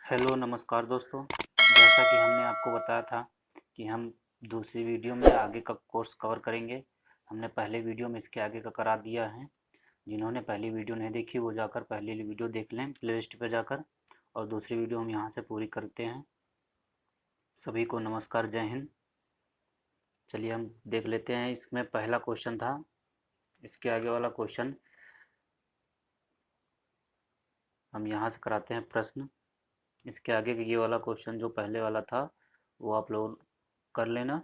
Hello नमस्कार दोस्तों। जैसा कि हमने आपको बताया था कि हम दूसरी वीडियो में आगे का कोर्स कवर करेंगे। हमने पहले वीडियो में इसके आगे का करा दिया है। जिन्होंने पहली वीडियो नहीं देखी वो जाकर पहली वीडियो देख लें प्लेलिस्ट पर जाकर, और दूसरी वीडियो हम यहाँ से पूरी करते हैं। सभी को नमस्कार, जय हिंद। चलिए हम देख लेते हैं। इसमें पहला क्वेश्चन था, इसके आगे वाला क्वेश्चन हम यहाँ से कराते हैं प्रश्न। इसके आगे ये वाला क्वेश्चन जो पहले वाला था वो आप लोग कर लेना।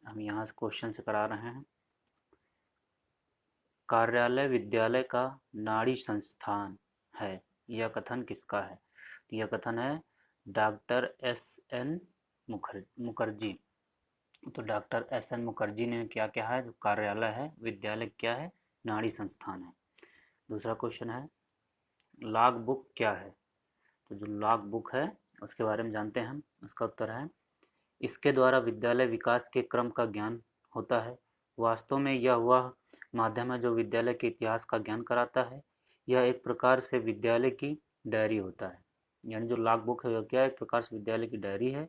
हम यहाँ से क्वेश्चन से करा रहे हैं। कार्यालय विद्यालय का नाड़ी संस्थान है, यह कथन किसका है? यह कथन है डॉक्टर एस.एन. मुखर्जी। तो डॉक्टर एस.एन. मुखर्जी ने क्या कहा है? जो कार्यालय है, विद्यालय क्या है? नाड़ी संस्थान है। दूसरा क्वेश्चन है लॉग बुक क्या है? तो जो लॉग बुक है उसके बारे में जानते हैं हम। उसका उत्तर है इसके द्वारा विद्यालय विकास के क्रम का ज्ञान होता है। वास्तव में यह वह माध्यम है जो विद्यालय के इतिहास का ज्ञान कराता है। यह एक प्रकार से विद्यालय की डायरी होता है। यानी जो लॉग बुक है वह क्या है? एक प्रकार से विद्यालय की डायरी है।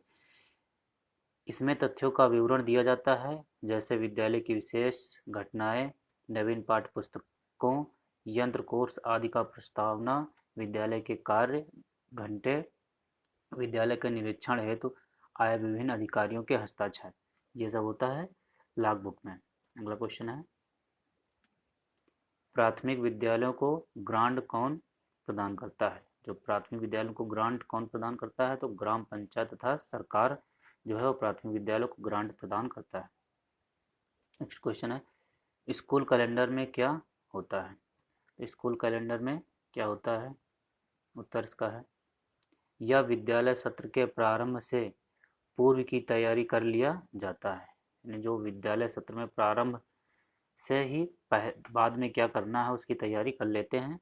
इसमें तथ्यों का विवरण दिया जाता है, जैसे विद्यालय की विशेष घटनाएं, नवीन पाठ्य पुस्तकों, यंत्र कोर्स आदि का प्रस्तावना, विद्यालय के कार्य घंटे, विद्यालय के निरीक्षण हेतु आए विभिन्न अधिकारियों के हस्ताक्षर। ये सब होता है लॉग बुक में। अगला क्वेश्चन है प्राथमिक विद्यालयों को ग्रांट कौन प्रदान करता है? जो प्राथमिक विद्यालयों को ग्रांट कौन प्रदान करता है? तो ग्राम पंचायत तथा सरकार जो है वो प्राथमिक विद्यालयों को ग्रांट प्रदान करता है। नेक्स्ट क्वेश्चन है स्कूल कैलेंडर में क्या होता है? तो स्कूल कैलेंडर में क्या होता है? उत्तर इसका है यह विद्यालय सत्र के प्रारंभ से पूर्व की तैयारी कर लिया जाता है। यानी जो विद्यालय सत्र में प्रारंभ से ही बाद में क्या करना है उसकी तैयारी कर लेते हैं,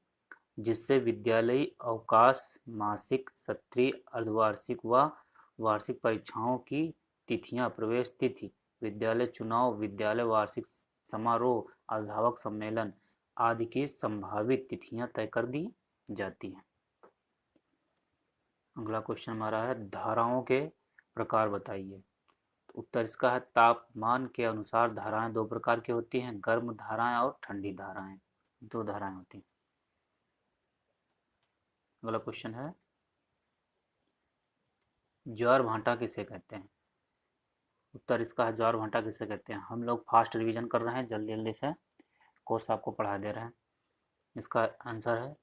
जिससे विद्यालयी अवकाश, मासिक, सत्रीय, अर्धवार्षिक व वार्षिक परीक्षाओं की तिथियां, प्रवेश तिथि, विद्यालय चुनाव, विद्यालय वार्षिक समारोह, अभिभावक सम्मेलन आदि की संभावित तिथियां तय कर दी जाती हैं। अगला क्वेश्चन हमारा है धाराओं के प्रकार बताइए। तो उत्तर इसका है तापमान के अनुसार धाराएं दो प्रकार की होती हैं, गर्म धाराएं और ठंडी धाराएं। दो धाराएं होती हैं। अगला क्वेश्चन है ज्वार भाटा किसे कहते हैं? उत्तर इसका है ज्वार भाटा किसे कहते हैं? हम लोग फास्ट रिवीजन कर रहे हैं, जल्दी जल्दी से कोर्स आपको पढ़ा दे रहे हैं। इसका आंसर है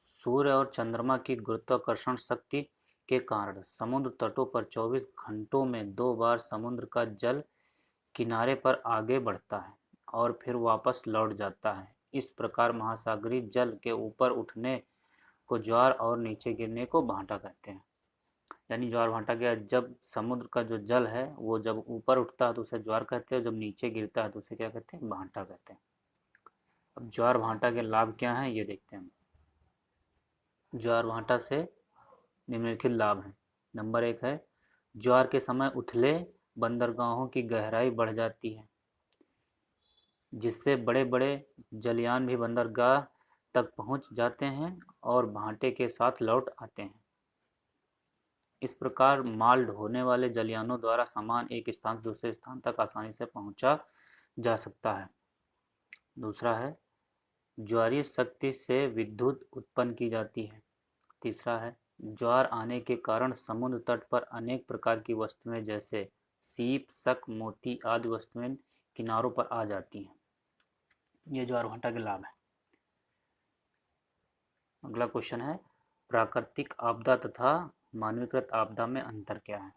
सूर्य और चंद्रमा की गुरुत्वाकर्षण शक्ति के कारण समुद्र तटों पर 24 घंटों में 2 बार समुद्र का जल किनारे पर आगे बढ़ता है और फिर वापस लौट जाता है। इस प्रकार महासागरीय जल के ऊपर उठने को ज्वार और नीचे गिरने को भाटा कहते हैं। यानी ज्वार भाटा क्या? जब समुद्र का जो जल है वो जब ऊपर उठता है तो उसे ज्वार कहते हैं, जब नीचे गिरता है तो उसे क्या कहते हैं? भाटा कहते हैं। अब ज्वार भाटा के लाभ क्या हैं ये देखते हैं। ज्वार भाटा से निम्नलिखित लाभ हैं। नंबर 1 है ज्वार के समय उथले बंदरगाहों की गहराई बढ़ जाती है, जिससे बड़े बड़े जलयान भी बंदरगाह तक पहुंच जाते हैं और भाटे के साथ लौट आते हैं। इस प्रकार माल ढोने वाले जलयानों द्वारा सामान एक स्थान से दूसरे स्थान तक आसानी से पहुंचा जा सकता है। दूसरा है ज्वारीय शक्ति से विद्युत उत्पन्न की जाती है। तीसरा है ज्वार आने के कारण समुद्र तट पर अनेक प्रकार की वस्तुएं जैसे सीप, शक, मोती आदि वस्तुएं किनारों पर आ जाती हैं। ये ज्वार भाटा के लाभ है। अगला क्वेश्चन है प्राकृतिक आपदा तथा मानवीकृत आपदा में अंतर क्या है?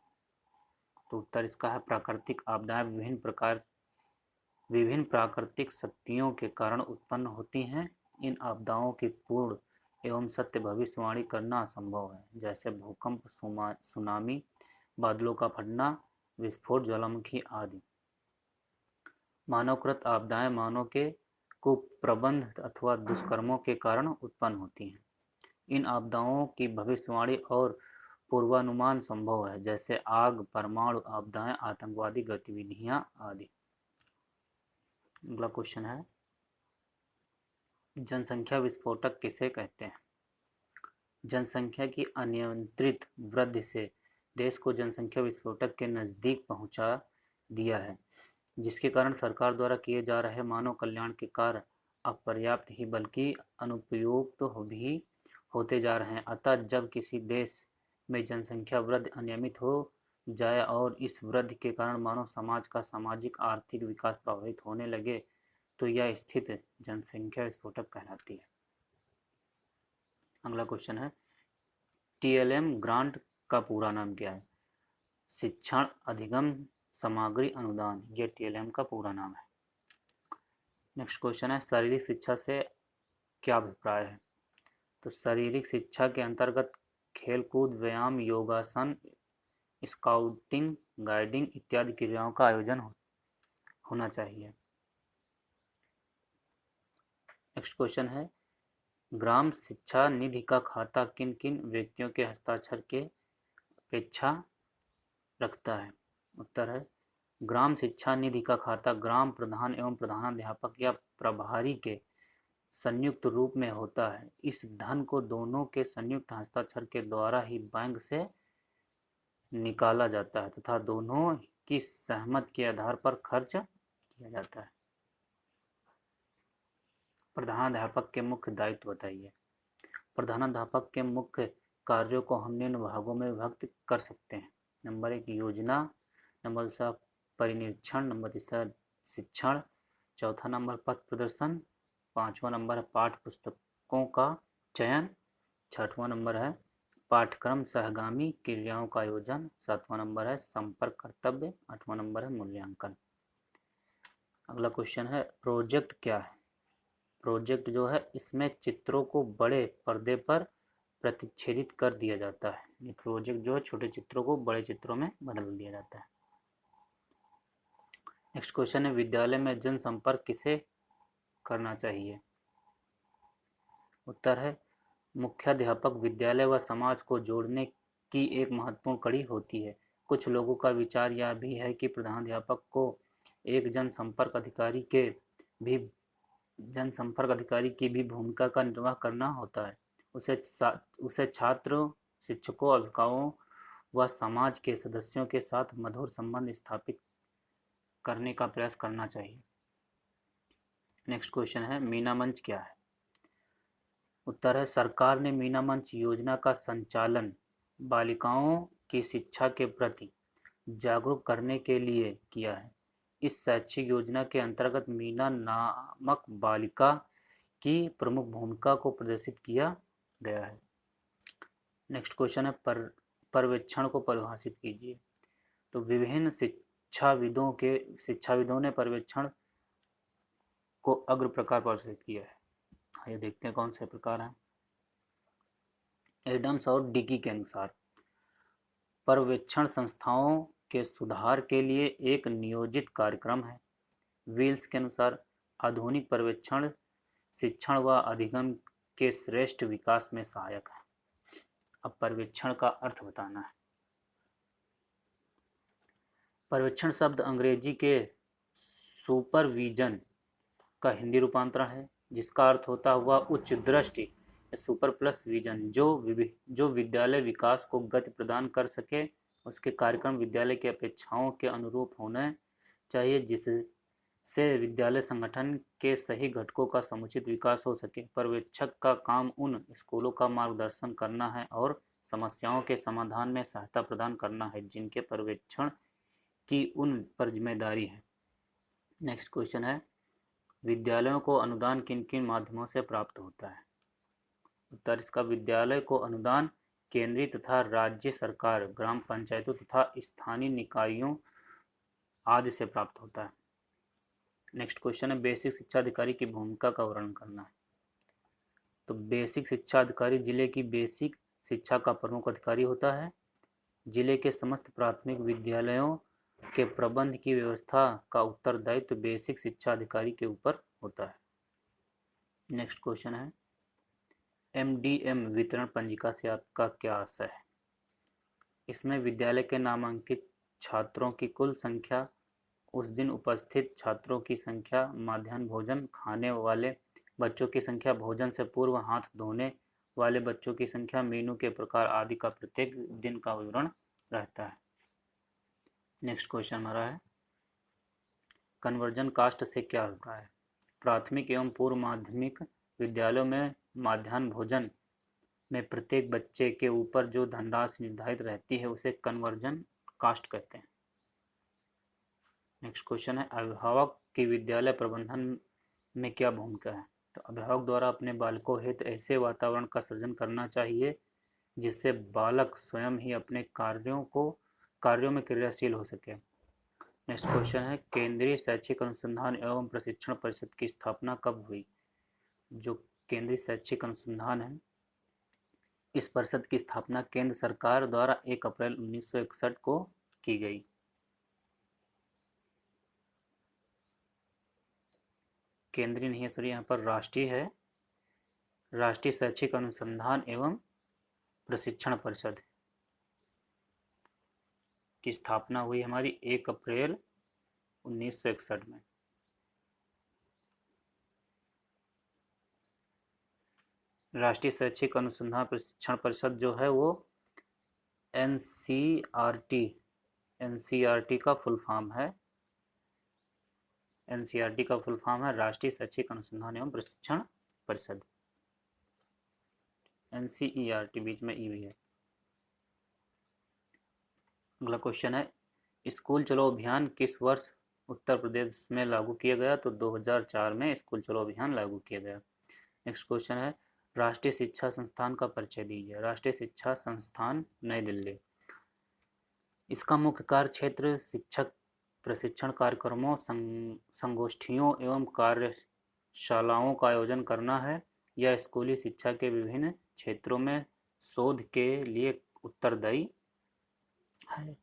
तो उत्तर इसका है प्राकृतिक आपदाएं विभिन्न प्राकृतिक शक्तियों के कारण उत्पन्न होती हैं। इन आपदाओं की पूर्ण एवं सत्य भविष्यवाणी करना असंभव है, जैसे भूकंप, सुनामी, बादलों का फटना, विस्फोट, ज्वालामुखी आदि। मानवकृत आपदाएं मानव के कुप्रबंध अथवा दुष्कर्मों के कारण उत्पन्न होती हैं। इन आपदाओं की भविष्यवाणी और पूर्वानुमान संभव है, जैसे आग, परमाणु आपदाएं, आतंकवादी गतिविधियां आदि। अगला क्वेश्चन है जनसंख्या विस्फोटक किसे कहते हैं? जनसंख्या की अनियंत्रित वृद्धि से देश को जनसंख्या विस्फोटक के नज़दीक पहुंचा दिया है, जिसके कारण सरकार द्वारा किए जा रहे मानव कल्याण के कार्य अपर्याप्त ही बल्कि अनुपयुक्त भी होते जा रहे हैं। अतः जब किसी देश में जनसंख्या वृद्धि अनियमित हो जाए और इस वृद्धि के कारण मानव समाज का सामाजिक आर्थिक विकास प्रभावित होने लगे तो यह स्थिति जनसंख्या विस्फोटक कहलाती है। अगला क्वेश्चन है, टीएलएम ग्रांट का पूरा नाम क्या है? शिक्षण अधिगम सामग्री अनुदान, ये टीएलएम का पूरा नाम है। नेक्स्ट क्वेश्चन है, शारीरिक शिक्षा से क्या अभिप्राय है? तो शारीरिक शिक्षा के अंतर्गत खेलकूद, व्यायाम, योगासन, स्काउटिंग, गाइडिंग इत्यादि क्रियाओं का आयोजन होना चाहिए। नेक्स्ट क्वेश्चन है, ग्राम शिक्षा निधि का खाता किन किन व्यक्तियों के हस्ताक्षर के अपेक्षा रखता है? उत्तर है, ग्राम शिक्षा निधि का खाता ग्राम प्रधान एवं प्रधानाध्यापक या प्रभारी के संयुक्त रूप में होता है। इस धन को दोनों के संयुक्त हस्ताक्षर के द्वारा ही बैंक से निकाला जाता है तथा दोनों की सहमति के आधार पर खर्च किया जाता है। प्रधानाध्यापक के मुख्य दायित्व बताइए। प्रधानाध्यापक के मुख्य कार्यों को हम निम्न भागों में विभक्त कर सकते हैं। नंबर 1 योजना, नंबर 2 परिनिरीक्षण, नंबर 3 शिक्षण, चौथा नंबर पथ प्रदर्शन, पांचवा नंबर है पाठ्य पुस्तकों का चयन, छठवां नंबर है पाठ्यक्रम सहगामी क्रियाओं का आयोजन, सातवां नंबर है संपर्क कर्तव्य, आठवां नंबर है मूल्यांकन। अगला क्वेश्चन है, प्रोजेक्ट क्या है? प्रोजेक्ट जो है इसमें चित्रों को बड़े पर्दे पर प्रतिच्छेदित कर दिया जाता है। ये प्रोजेक्ट जो है छोटे चित्रों को बड़े चित्रों में बदल दिया जाता है। नेक्स्ट क्वेश्चन है, विद्यालय में जनसंपर्क किसे करना चाहिए? उत्तर है, मुख्याध्यापक विद्यालय व समाज को जोड़ने की एक महत्वपूर्ण कड़ी होती है। कुछ लोगों का विचार यह भी है कि प्रधानाध्यापक को एक जनसंपर्क अधिकारी की भी भूमिका का निर्वाह करना होता है। उसे छात्रों, शिक्षकों, अभिभावकों व समाज के सदस्यों के साथ मधुर संबंध स्थापित करने का प्रयास करना चाहिए। नेक्स्ट क्वेश्चन है, मीना मंच क्या है? उत्तर है, सरकार ने मीना मंच योजना का संचालन बालिकाओं की शिक्षा के प्रति जागरूक करने के लिए किया है। इस शैक्षिक योजना के अंतर्गत मीना नामक बालिका की प्रमुख भूमिका को प्रदर्शित किया गया है। नेक्स्ट क्वेश्चन है, पर्यवेक्षण को परिभाषित कीजिए। तो विभिन्न शिक्षाविदों ने पर्यवेक्षण को अग्र प्रकार परिभाषित किया है। आइए देखते हैं कौन से प्रकार हैं। एडम्स और डिकी के अनुसार पर्यवेक्षण संस्थाओं के सुधार के लिए एक नियोजित कार्यक्रम है। विल्स के अनुसार आधुनिक पर्यवेक्षण शिक्षण व अधिगम के श्रेष्ठ विकास में सहायक है। अब पर्यवेक्षण का अर्थ बताना है। पर्यवेक्षण शब्द अंग्रेजी के सुपरविजन का हिंदी रूपांतरण है, जिसका अर्थ होता हुआ उच्च दृष्टि, सुपर प्लस विजन, जो विद्यालय विकास को गति प्रदान कर सके। उसके कार्यक्रम विद्यालय की अपेक्षाओं के अनुरूप होने चाहिए, जिससे विद्यालय संगठन के सही घटकों का समुचित विकास हो सके। पर्यवेक्षक का काम उन स्कूलों का मार्गदर्शन करना है और समस्याओं के समाधान में सहायता प्रदान करना है जिनके पर्यवेक्षण की उन पर जिम्मेदारी है। नेक्स्ट क्वेश्चन है, विद्यालयों को अनुदान किन किन माध्यमों से प्राप्त होता है? उत्तर इसका, विद्यालय को अनुदान केंद्रीय तथा राज्य सरकार, ग्राम पंचायतों तथा स्थानीय निकायों आदि से प्राप्त होता है। नेक्स्ट क्वेश्चन है, बेसिक शिक्षा अधिकारी की भूमिका का वर्णन करना है। तो बेसिक शिक्षा अधिकारी जिले की बेसिक शिक्षा का प्रमुख अधिकारी होता है। जिले के समस्त प्राथमिक विद्यालयों के प्रबंध की व्यवस्था का उत्तरदायित्व बेसिक शिक्षा अधिकारी के ऊपर होता है। नेक्स्ट क्वेश्चन है, एमडीएम वितरण पंजिका से आपका क्या आशय है? इसमें विद्यालय के नामांकित छात्रों की कुल संख्या, उस दिन उपस्थित छात्रों की संख्या, मध्याह्न भोजन खाने वाले बच्चों की संख्या, भोजन से पूर्व हाथ धोने वाले बच्चों की संख्या, मेनू के प्रकार आदि का प्रत्येक दिन का विवरण रहता है। नेक्स्ट क्वेश्चन हमारा है, कन्वर्जन कास्ट से क्या होता है? प्राथमिक एवं पूर्व माध्यमिक विद्यालयों में माध्याह्न भोजन में प्रत्येक बच्चे के ऊपर जो धनराशि निर्धारित रहती है उसे कन्वर्जन कास्ट कहते हैं। नेक्स्ट क्वेश्चन है, अभिभावक की विद्यालय प्रबंधन में क्या भूमिका है? तो अभिभावक द्वारा अपने बालकों हेतु ऐसे वातावरण का सृजन करना चाहिए जिससे बालक स्वयं ही अपने कार्यों में क्रियाशील हो सके। नेक्स्ट क्वेश्चन है, केंद्रीय शैक्षिक अनुसंधान एवं प्रशिक्षण परिषद की स्थापना कब हुई? जो केंद्रीय शैक्षिक अनुसंधान है, इस परिषद की स्थापना केंद्र सरकार द्वारा 1 अप्रैल 1961 को की गई। केंद्रीय नहीं है सॉरी, यहाँ पर राष्ट्रीय है, राष्ट्रीय शैक्षिक अनुसंधान एवं प्रशिक्षण परिषद की स्थापना हुई हमारी 1 अप्रैल 1961 में। राष्ट्रीय शैक्षिक अनुसंधान प्रशिक्षण परिषद जो है वो एनसीईआरटी का फुल फॉर्म है। एनसीईआरटी का फुल फॉर्म है राष्ट्रीय शैक्षिक अनुसंधान एवं प्रशिक्षण परिषद। एनसीईआरटी बीच में ई भी है। अगला क्वेश्चन है, स्कूल चलो अभियान किस वर्ष उत्तर प्रदेश में लागू किया गया? तो 2004 में स्कूल चलो अभियान लागू किया गया। नेक्स्ट क्वेश्चन है, राष्ट्रीय शिक्षा संस्थान का परिचय दीजिए। राष्ट्रीय शिक्षा संस्थान नई दिल्ली। इसका मुख्य कार्य क्षेत्र शिक्षक प्रशिक्षण कार्यक्रमों, संगोष्ठियों एवं कार्यशालाओं का आयोजन करना है। यह स्कूली शिक्षा के विभिन्न क्षेत्रों में शोध के लिए उत्तरदायी है।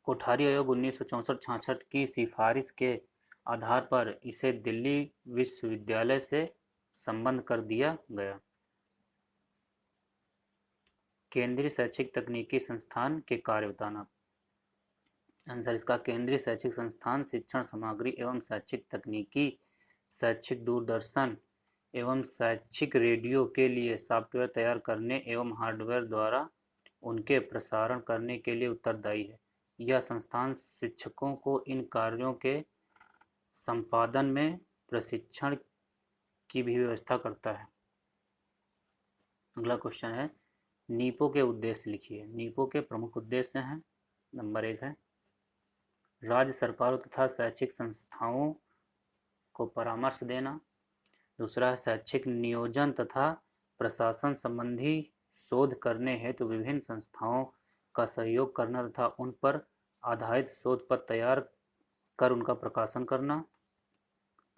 कोठारी आयोग 1964-66 की सिफारिश के आधार पर इसे दिल्ली विश्वविद्यालय से संबद्ध कर दिया गया। केंद्रीय शैक्षिक तकनीकी संस्थान के कार्य बताना। आंसर इसका, केंद्रीय शैक्षिक संस्थान शिक्षण सामग्री एवं शैक्षिक तकनीकी, शैक्षिक दूरदर्शन एवं शैक्षिक रेडियो के लिए सॉफ्टवेयर तैयार करने एवं हार्डवेयर द्वारा उनके प्रसारण करने के लिए उत्तरदायी है। यह संस्थान शिक्षकों को इन कार्यों के संपादन में प्रशिक्षण की भी व्यवस्था करता है। अगला क्वेश्चन है, नीपो के उद्देश्य लिखिए। नीपो के प्रमुख उद्देश्य हैं, नंबर 1 है राज्य सरकारों तथा शैक्षिक संस्थाओं को परामर्श देना। दूसरा है शैक्षिक नियोजन तथा प्रशासन संबंधी शोध करने हेतु विभिन्न संस्थाओं का सहयोग करना तथा उन पर आधारित शोध पत्र तैयार कर उनका प्रकाशन करना।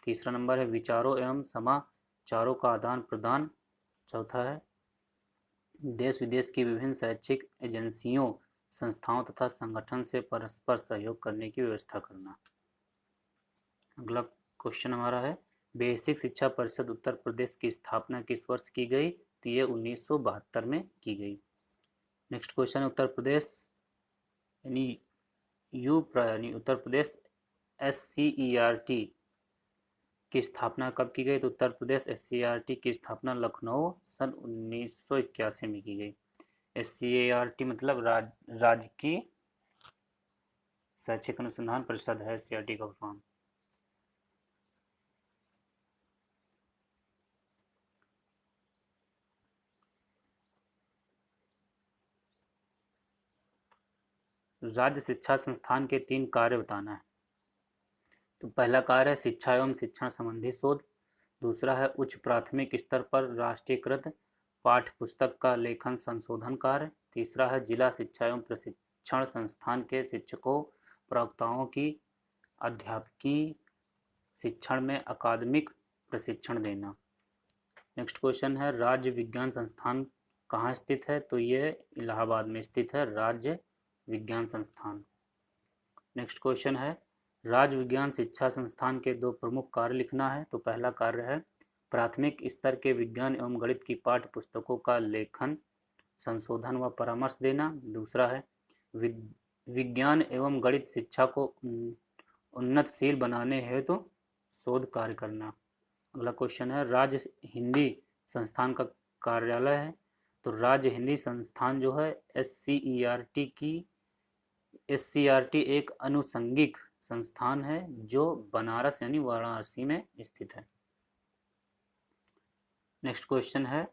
तीसरा नंबर है विचारों एवं समाचारों का आदान प्रदान। चौथा है देश विदेश की विभिन्न शैक्षिक एजेंसियों, संस्थाओं तथा संगठन से परस्पर सहयोग करने की व्यवस्था करना। अगला क्वेश्चन हमारा है, बेसिक शिक्षा परिषद उत्तर प्रदेश की स्थापना किस वर्ष की गई? तो ये 1972 में की गई। नेक्स्ट क्वेश्चन है, उत्तर प्रदेश यानी उत्तर प्रदेश SCERT की स्थापना कब की गई? तो उत्तर प्रदेश SCERT की स्थापना लखनऊ सन 1981 में की गई। SCERT मतलब राज्य की शैक्षिक अनुसंधान परिषद है, SCERT का फॉर्म। राज्य शिक्षा संस्थान के 3 कार्य बताना है। तो पहला कार्य है शिक्षा एवं शिक्षण संबंधी शोध। दूसरा है उच्च प्राथमिक स्तर पर राष्ट्रीयकृत पाठ्य पुस्तक का लेखन संशोधन कार्य। तीसरा है जिला शिक्षा एवं प्रशिक्षण संस्थान के शिक्षकों प्रवक्ताओं की अध्यापकीय शिक्षण में अकादमिक प्रशिक्षण देना। नेक्स्ट क्वेश्चन है, राज्य विज्ञान संस्थान कहाँ स्थित है? तो ये इलाहाबाद में स्थित है, राज्य विज्ञान संस्थान। नेक्स्ट क्वेश्चन है, राज्य विज्ञान शिक्षा संस्थान के 2 प्रमुख कार्य लिखना है। तो पहला कार्य है प्राथमिक स्तर के विज्ञान एवं गणित की पाठ्य पुस्तकों का लेखन, संशोधन व परामर्श देना। दूसरा है विज्ञान एवं गणित शिक्षा को उन्नतशील बनाने हेतु शोध कार्य करना। अगला क्वेश्चन है, राज्य हिंदी संस्थान का कार्यालय है? तो राज्य हिंदी संस्थान जो है SCERT एक अनुषंगिक संस्थान है जो बनारस यानी वाराणसी में स्थित है। नेक्स्ट क्वेश्चन है,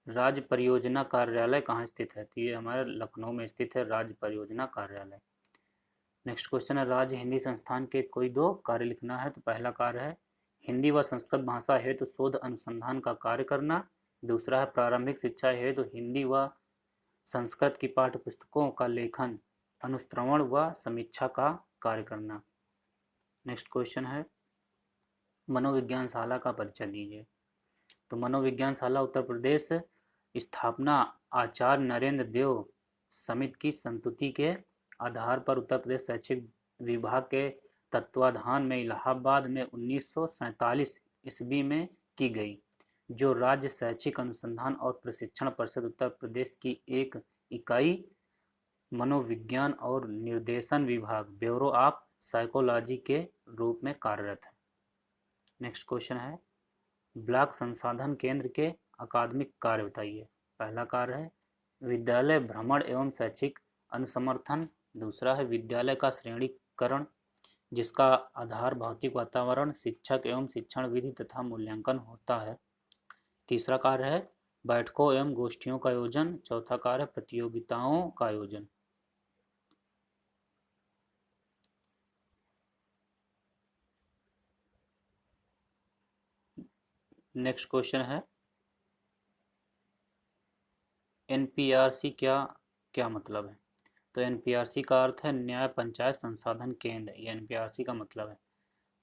राज्य परियोजना कार्यालय कहाँ स्थित है? तो ये हमारे लखनऊ में स्थित है राज्य परियोजना कार्यालय। नेक्स्ट क्वेश्चन है, राज्य हिंदी संस्थान के कोई दो कार्य लिखना है। तो पहला कार्य है हिंदी व संस्कृत भाषा हेतु शोध अनुसंधान का कार्य करना। दूसरा है प्रारंभिक शिक्षा हेतु हिंदी व संस्कृत की पाठ्य पुस्तकों का लेखन, अनुश्रवण व समीक्षा का कार्य करना। नेक्स्ट क्वेश्चन है, मनोविज्ञान शाला का परिचय दीजिए। तो मनोविज्ञान शाला उत्तर प्रदेश स्थापना आचार्य नरेंद्र देव समिति की संस्तुति के आधार पर उत्तर प्रदेश शैक्षिक विभाग के तत्वाधान में इलाहाबाद में 1947 ईस्वी में की गई, जो राज्य शैक्षिक अनुसंधान और प्रशिक्षण परिषद उत्तर प्रदेश की एक इकाई मनोविज्ञान और निर्देशन विभाग ब्यूरो ऑफ साइकोलॉजी के रूप में कार्यरत है। नेक्स्ट क्वेश्चन है, ब्लॉक संसाधन केंद्र के अकादमिक कार्य बताइए। पहला कार्य है विद्यालय भ्रमण एवं शैक्षिक अनुसमर्थन। दूसरा है विद्यालय का श्रेणीकरण जिसका आधार भौतिक वातावरण, शिक्षक एवं शिक्षण विधि तथा मूल्यांकन होता है। तीसरा कार्य है बैठकों एवं गोष्ठियों का आयोजन। चौथा कार्य है प्रतियोगिताओं का आयोजन। नेक्स्ट क्वेश्चन है NPRC क्या मतलब है? तो NPRC का अर्थ है न्याय पंचायत संसाधन केंद्र, ये NPRC का मतलब है।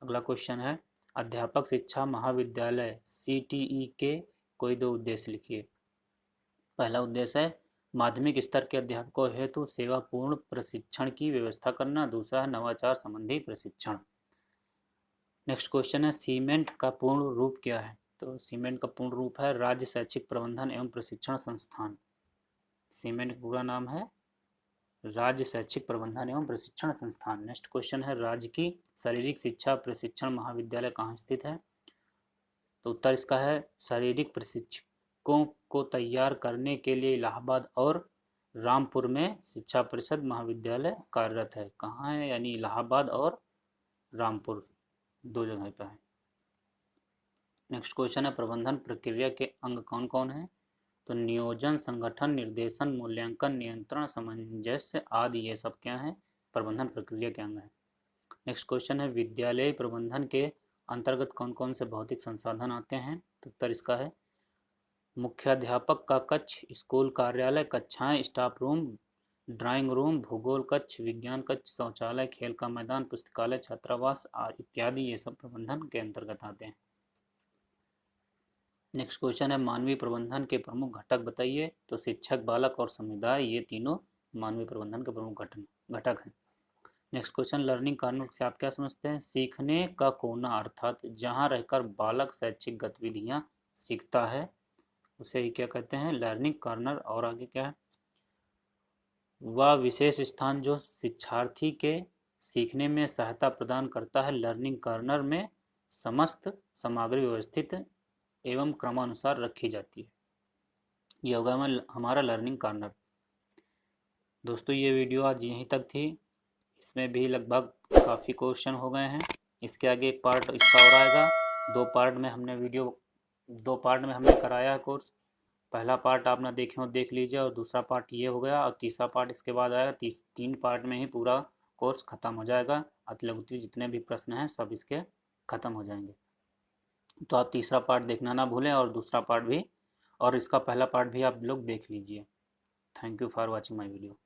अगला क्वेश्चन है अध्यापक शिक्षा महाविद्यालय CTE के कोई दो उद्देश्य लिखिए। पहला उद्देश्य है माध्यमिक स्तर के अध्यापकों हेतु सेवापूर्ण प्रशिक्षण की व्यवस्था करना। दूसरा है नवाचार संबंधी प्रशिक्षण। नेक्स्ट क्वेश्चन है सीमेंट का पूर्ण रूप क्या है? तो सीमेंट का पूर्ण रूप है राज्य शैक्षिक प्रबंधन एवं प्रशिक्षण संस्थान। सीमेंट का पूरा नाम है राज्य शैक्षिक प्रबंधन एवं प्रशिक्षण संस्थान। नेक्स्ट क्वेश्चन है राज्य की शारीरिक शिक्षा प्रशिक्षण महाविद्यालय कहाँ स्थित है? तो उत्तर इसका है शारीरिक प्रशिक्षकों को तैयार करने के लिए इलाहाबाद और रामपुर में शिक्षा परिषद महाविद्यालय कार्यरत है। कहाँ है? यानी इलाहाबाद और रामपुर दो जगह पर है। नेक्स्ट क्वेश्चन है प्रबंधन प्रक्रिया के अंग कौन कौन है? तो नियोजन, संगठन, निर्देशन, मूल्यांकन, नियंत्रण, सामंजस्य आदि ये सब क्या है? प्रबंधन प्रक्रिया के अंग है। नेक्स्ट क्वेश्चन है विद्यालय प्रबंधन के अंतर्गत कौन कौन से भौतिक संसाधन आते हैं? तो उत्तर इसका है मुख्याध्यापक का कक्ष, स्कूल कार्यालय, कक्षाएं, स्टाफ रूम, ड्राइंग रूम, भूगोल कक्ष, विज्ञान कक्ष, शौचालय, खेल का मैदान, पुस्तकालय, छात्रावास इत्यादि ये सब प्रबंधन के अंतर्गत आते हैं। नेक्स्ट क्वेश्चन है मानवीय प्रबंधन के प्रमुख घटक बताइए। तो शिक्षक, बालक और समुदाय ये तीनों मानवीय प्रबंधन के प्रमुख घटक हैं। नेक्स्ट क्वेश्चन लर्निंग कॉर्नर से आप क्या समझते हैं? सीखने का कोना अर्थात जहां रहकर बालक शैक्षिक गतिविधियां सीखता है उसे ही क्या कहते हैं? Learning corner. और आगे क्या है? वह विशेष स्थान जो शिक्षार्थी के सीखने में सहायता प्रदान करता है। लर्निंग कॉर्नर में समस्त सामग्री व्यवस्थित एवं क्रमानुसार रखी जाती है। ये होगा हमारा लर्निंग कॉर्नर। दोस्तों ये वीडियो आज यहीं तक थी। इसमें भी लगभग काफ़ी क्वेश्चन हो गए हैं। इसके आगे एक पार्ट इसका और आएगा। दो पार्ट में हमने कराया है कोर्स। पहला पार्ट आपने देखे हो देख लीजिए और दूसरा पार्ट ये हो गया और तीसरा पार्ट इसके बाद आएगा। 3 पार्ट में ही पूरा कोर्स ख़त्म हो जाएगा। अति लघु जितने भी प्रश्न हैं सब इसके ख़त्म हो जाएंगे। तो आप तीसरा पार्ट देखना ना भूलें और दूसरा पार्ट भी और इसका पहला पार्ट भी आप लोग देख लीजिए। Thank you for watching my video.